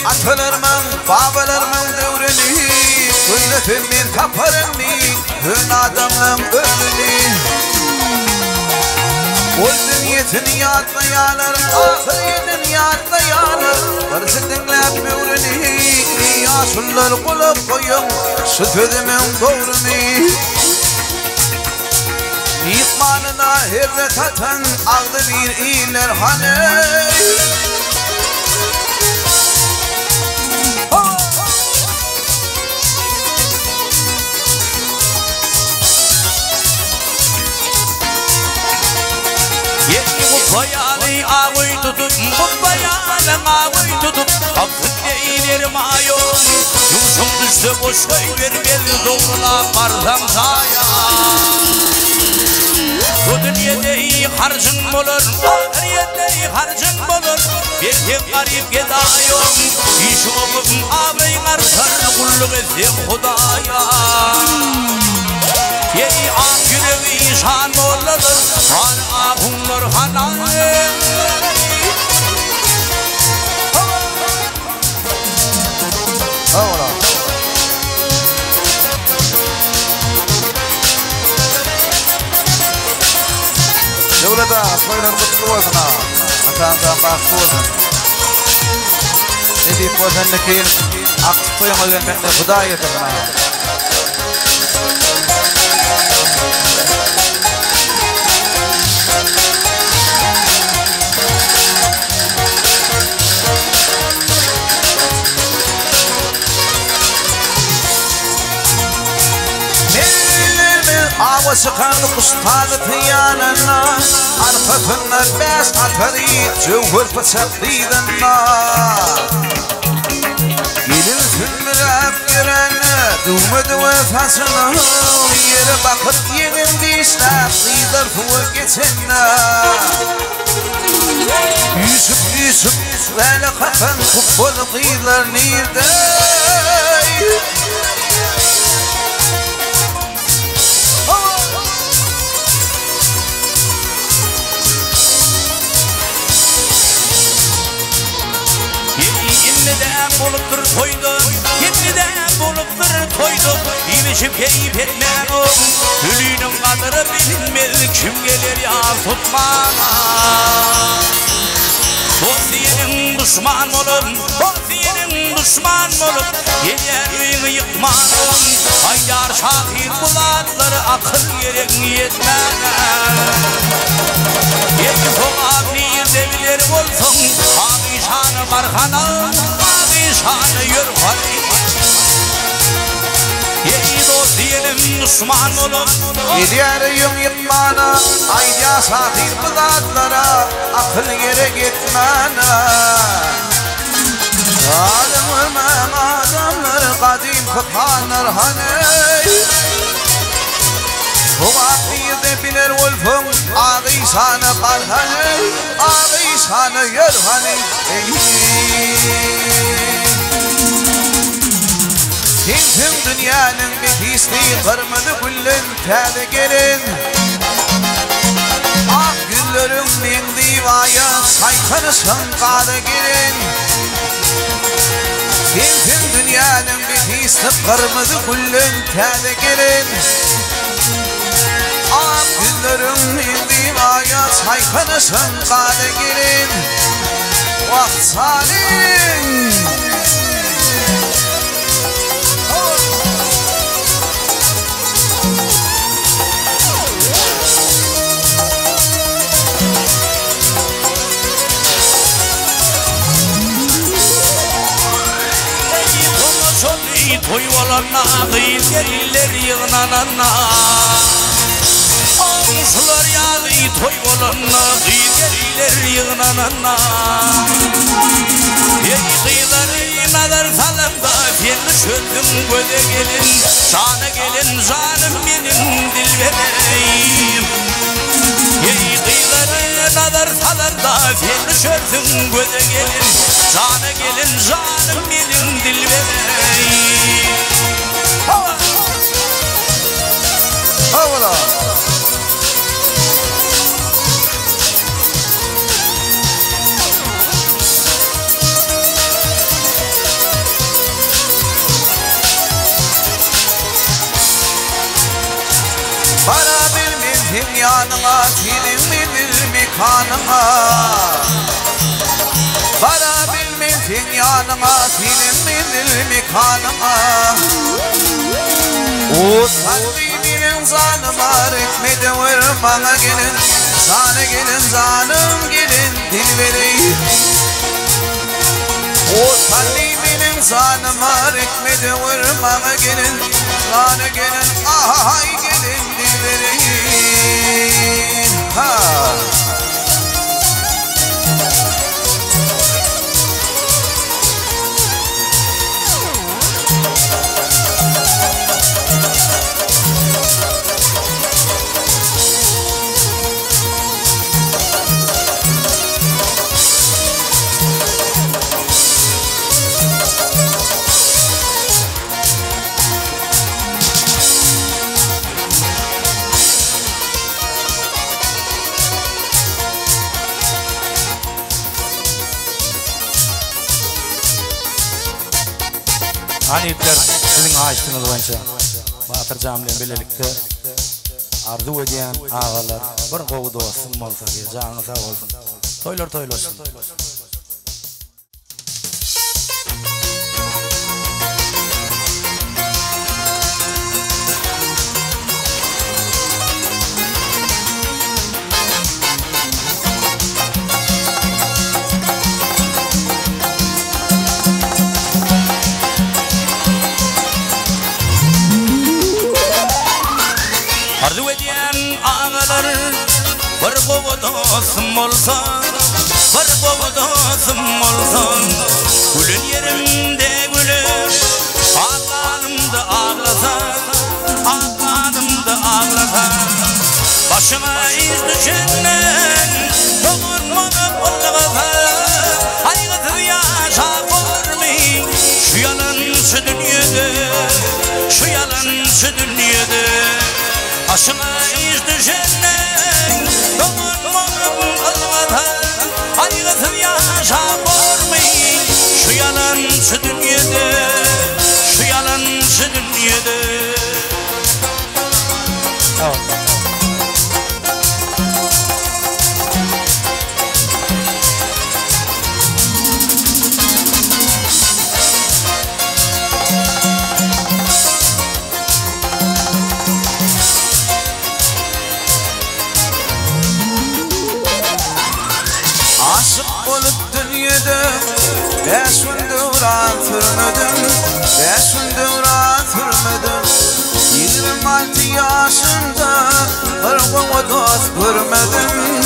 Atalarımın, babalarımın devreni Kulletimmin kaparını Hün adamım ömrünü Oldun yetin yatlayanır Ahir yatlayanır Karısı dinlep müvrünü Yaşullar kulup koyun Süt ödemin doğrunu İkmanına hürret atan Ağlı bir iyiler hani Bayanı ağıy tutup, bu bayanı ağıy tutup Hakkı değilim ayol Yumuşum düştü boş koy vermez doğrula varsam saya Bu dünyada iyi harcın olur, ahirette iyi harcın olur Bir tek garip gedayım İş olup ağayın artar kulluk etsem Hudaya Yey ak yüreği şan oladır Han ahunlar hanay Devlete soylar kutlu olsun ha Atandan baktı olsun Ne deyip olsun ne ki Ak soyuma gelmekle Huda yetirsin ha Ağası kanlı kustadı piyanına Arfatınlar bes atari Cevhur fıçaklidinna Gelin sülmürep girene Duvmadı vefasına Yere bakıp yenin dişler Lider fuhu geçinne Yusuf Veli kafen Kubbol kıylar nirde Yeniden buluptur toydu Yeniden buluptur toydu İmişip keyif etmen o Ölüğünün kadını bilinmez Kim gelir ya tutmana Dostiyenin düşman olup Dostiyenin düşman olup Yenerini yıkmanın Haydar şahit bulatları Akıl gerek yetmene Yedi soğuk bir deviler olsun Ağişanı barkana Ağişanı yürfani Yedi dostiyenin düşman olup Yenerini yıkmana Haydar şahit bulatları Akıl gerek yetmene Zalim adamlar kadim kıtanlar hani Bu akıydı bilir ulfum Ağişanı barhanı Ağişanı yürhanı Tüm dünyanın bir pisliği kırmızı güllün teli gelin Ak güllerin min divaya sayfanısın kalı gelin Tüm dünyanın bir pislik kırmızı güllün teli gelin Ak güllerin min divaya sayfanısın kalı gelin Vakt salim Toy olanna gıyler yığınanana Ağuslar yağı toy olanna gıyler yığınanana Gıyları nazar salımda Fendi çöldüm göze gelin Sana gelin canım benim dilberim Gıyları nazar salımda Fendi çöldüm göze gelin Sana gelin canım benim dilberim Hava yanına filmin mekanına Varabilmesin yanına filmin mekanına O kalbinin zanıma rükmedi ver bana gelin Zanı gelin zanım gelin dil vereyim O kalbinin zanıma rükmedi ver bana gelin Zanı gelin ay gelin dil vereyim Ha Anitler sizin açtığınız boyunca Batır Camil'in birlikte arzu ediyen ağalar bir kovu dostum olsa diye canı sağ olsun. Toylar toylasın. Arzu ediyen ağalar bir kovu dostum olsa bir kovu dostum olsa gülün yerimde gülüm ağlarımda ağlasa ağlarımda ağlasa başıma iz düşenden dokunmadım olmasa aygıtı yaşa görmeyin şu yalancı dünyada şu yalancı dünyada başıma iz düşenden dokunmadım olmasa aygıtı yaşa görmeyin şu yalancı dünyada şu yalancı dünyada Aşık olup dünyada beş gündür atırmadım Beş gündür atırmadım 26 yaşında bir kovu dost görmedim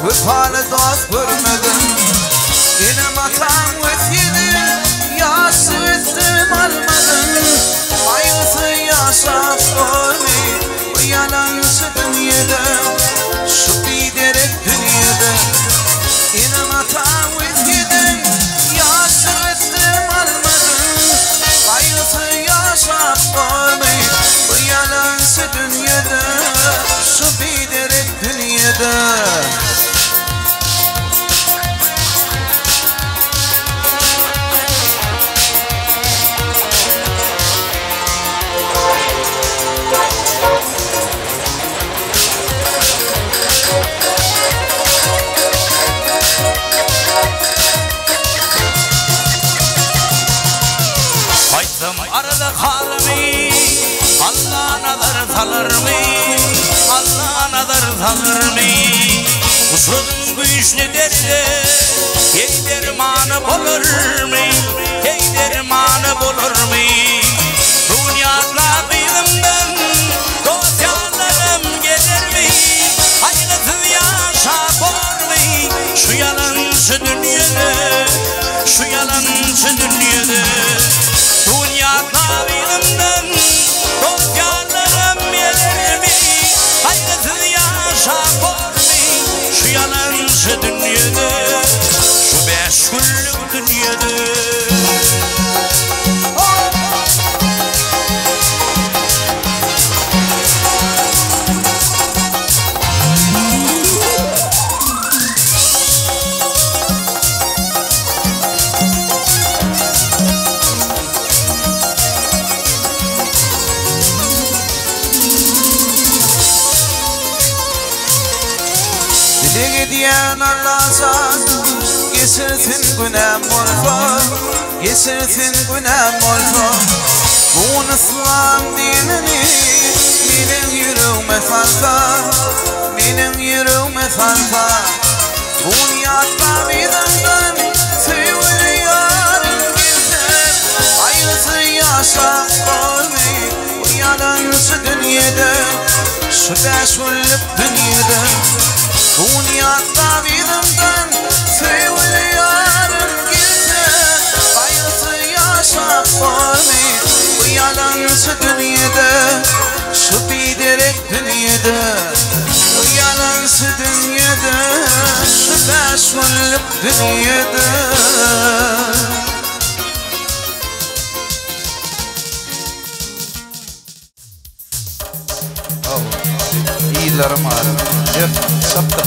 Vefalı dost görmedim Benim atam ötüydü yaşı ötüm almadım Aygıtı yaşa görmeyin bu yalancı dünyada Şu biderek dünyada Benim hatam ötüydü yaşı ötüm almadım Aygıtı yaşa görmeyin bu yalancı dünyada Şu biderek dünyada Baytım arada kalmayı Allah nazar salır mı? Allah nazar salır mı? Kusudun güçlü derdi Ey dermanı bulur mu? Ey dermanı bulur mu? Dünyada bilimden dosyalarım gelir mi? Aygıtı yaşa görmeyi şu yalancı dünyada şu yalancı dünyada Dünyada bilimden dosyalarım gelir mi? Aygıtı yaşa görmeyi şu yalancı dünyada şu 5 günlük dünyada diyen Allah'san Geçirsin günem olsa Geçirsin günem olsa Bu İslam dinini Benim yüreğime sarsa Benim yüreğime sarsa Dünyada bizimden Sevgili yarın gitsin Ayrısı yaşa olmayı Dünyadan şu dünyada Şu beşullük dünyada Dünyada bizimden Sevgili yarın gitsin Ayrısı yaşa olmayı Dünyadan şu dünyada Şu biderek dünyada Dünyadan şu dünyada Şu beşullük dünyada İyilerim ağrım. Gel, saptı.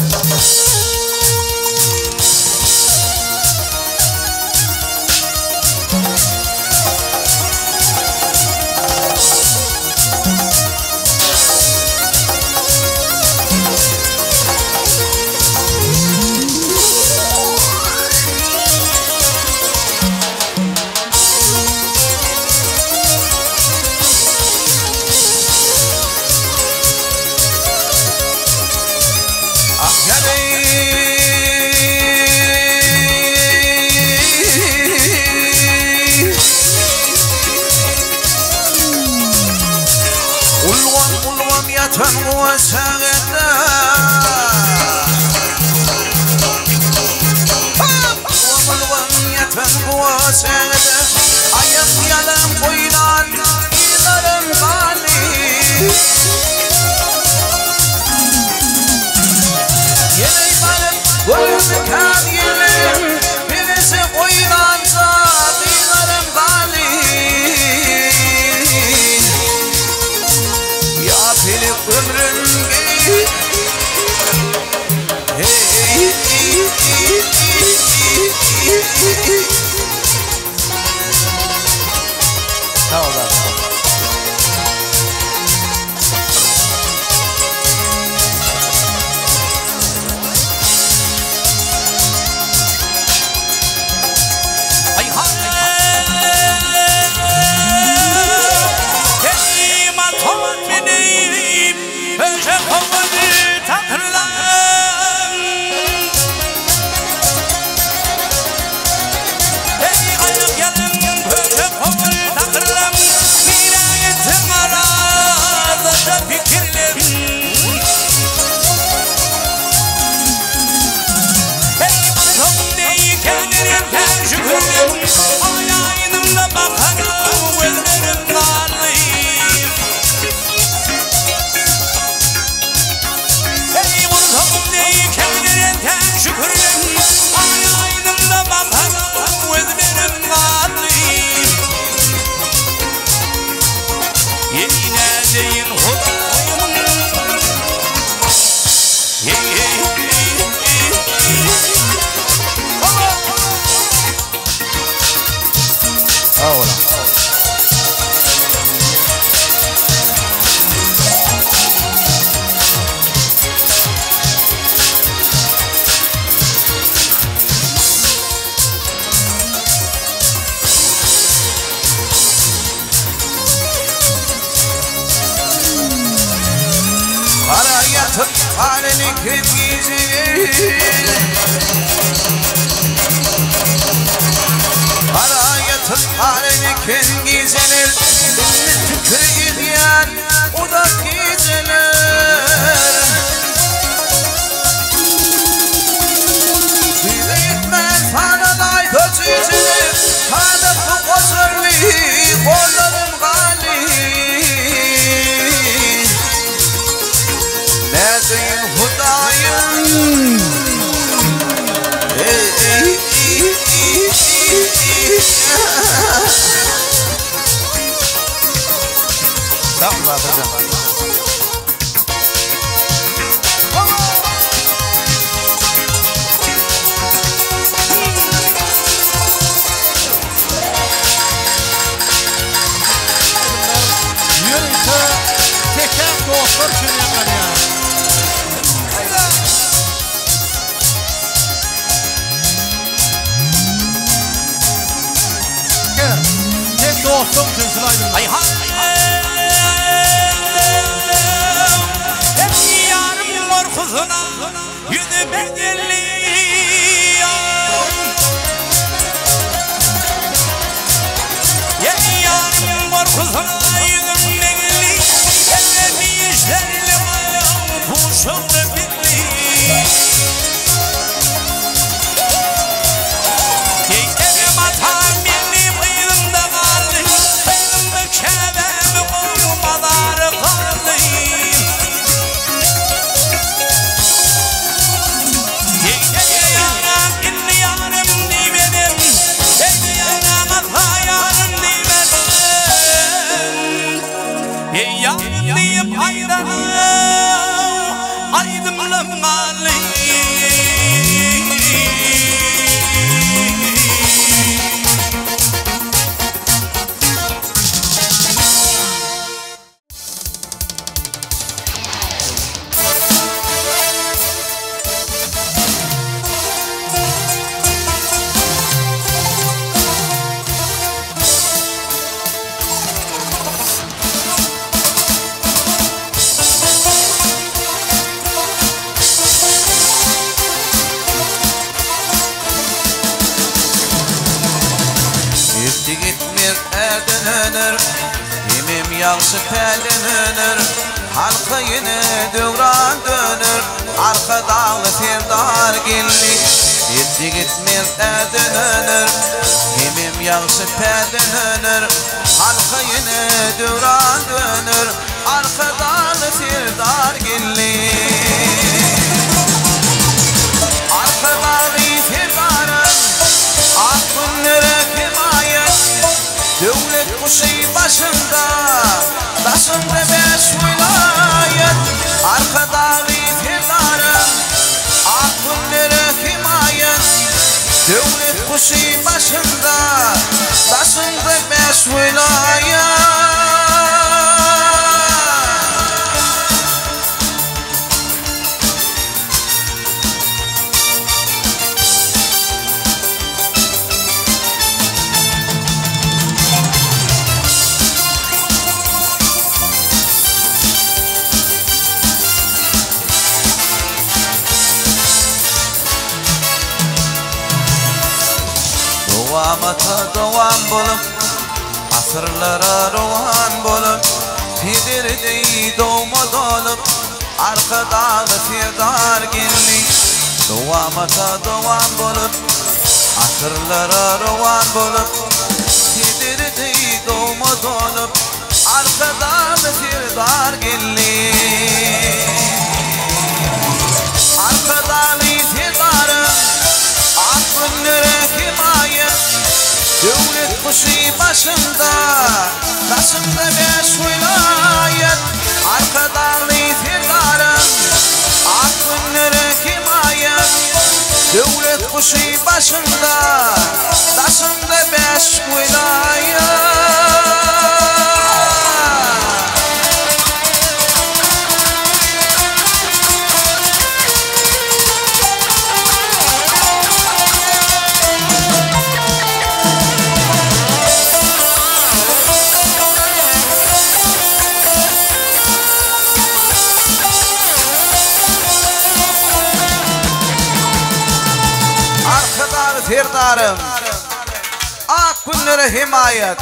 Halini kırgizir Harayatın halini kırgizir Ünlü tükür gidiyen o da gidilir Duyda gitmez hanalay kötücülür Hanatı kosurlu kollarım gali Neredeyim Hudayım Sağ ol Batıcan Yürüyse teken dostlar için yapar ya. Toplam sensizlaydım. Ay yarım korkusuna yüzü bedelli. Yarım korkusuna yüzüm bedelli. Ellerini işlerle bu şoğlu bitti. Keyfim atam benim kıyımda kaldı. Kıyımda kevem olmalar kaldı. Keyfim yanam inni yanım demedim. Keyfim yanam ata yanım demedim. Yanım deyip aydanım aydınlım kaldı. Gitti gitmir erden önür, imim yalşı pelin önür. Halka yine dövran dönür, arka dağlı firdar gilli. Gitti gitmir erden önür, imim yalşı pelin önür. Halka yine dövran dönür, arka dağlı firdar gilli. Arka dağlı firdarın aklınları himayet. Devlet kuşu başında, taşında 5 vilayet. Arka dağlı firdarın aklınları himayet. Devlet kuşu başında, taşında 5 vilayet. Doğamata doğan bolup, asırlara rohan bolup, Fidirdi doğma dolup, arka dağlı firdar gelli. Doğamata doğan bolup, asırlara rohan bolup, Fidirdi doğma dolup, arka dağlı firdar gelli. Arka dağlı firdarın aklınları himayet. Devlet kuşu başında, taşında 5 vilayet. Arka dağlı firdarın aklınları himayet. Devlet kuşu başında, taşında 5 vilayet. Firdarım aklınları himayet.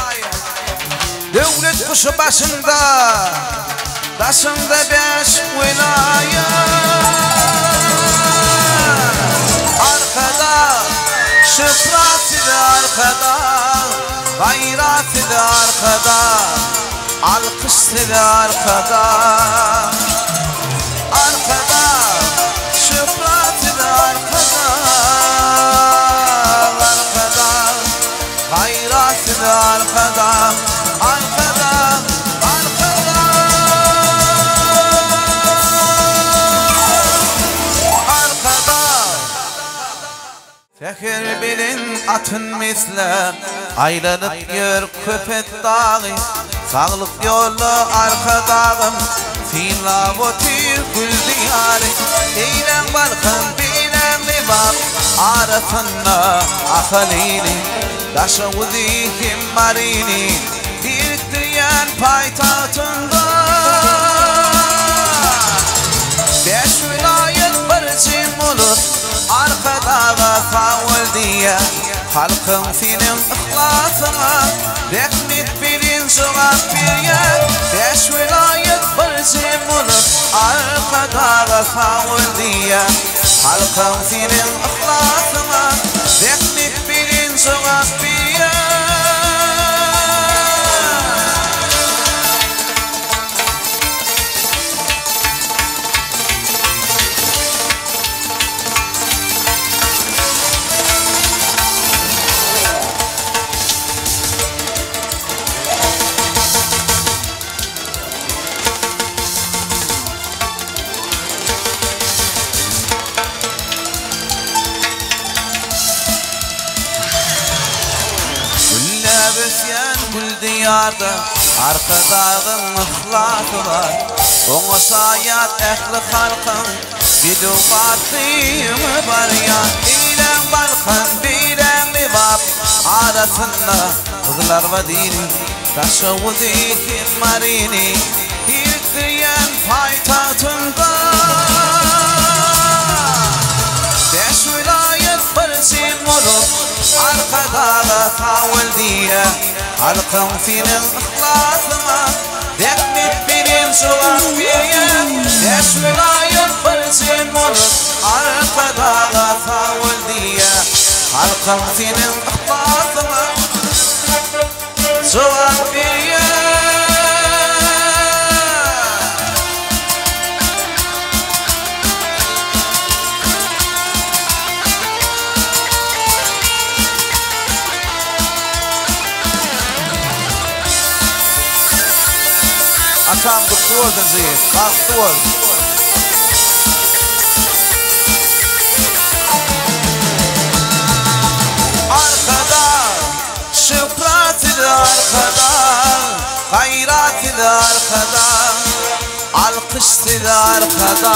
Devlet kuşu başında, taşında 5 vilayet. Arkada şıfrat idi, arkada gayrat idi, arkada alkış idi, arkada. Arkada şıfrat idi, arkada arkada, arkada, arkada, arkada. Fekir bilin atın misle, aylanıp yer köpet dağı. Sağlık yolu arka dağım, filavoti gül diyarı. Eylem balkın bilen bak, arasında akalini. Daşa udihim marini, diyen paytahtında beş vilayet bircin olup arkada faul diye halkın senin ihlasına rahmet verin cevap veriyen beş vilayet bircin olup arkada faul diye halkın senin ihlasına rahmet verin cevap veriyen Besyen gül diyarda arka dağın ıhlatı var Onu sayat ehli halkın bir duvatıyımı var ya İlen balkan bilen libab arasında kızlar ve dini taşıvı dikin marini İlk diyen paytahtında beş vilayet bircin olup arkada faul diye halkın senin ihlasına rahmet verin cevap veriyen beş vilayet bircin olup arkada faul diye halkın senin ihlasına cevap veriyen Atam doktordan zeyim, doktor. Arkada, şıprat ile arkada, gayrat ile arkada, alkış ile arkada,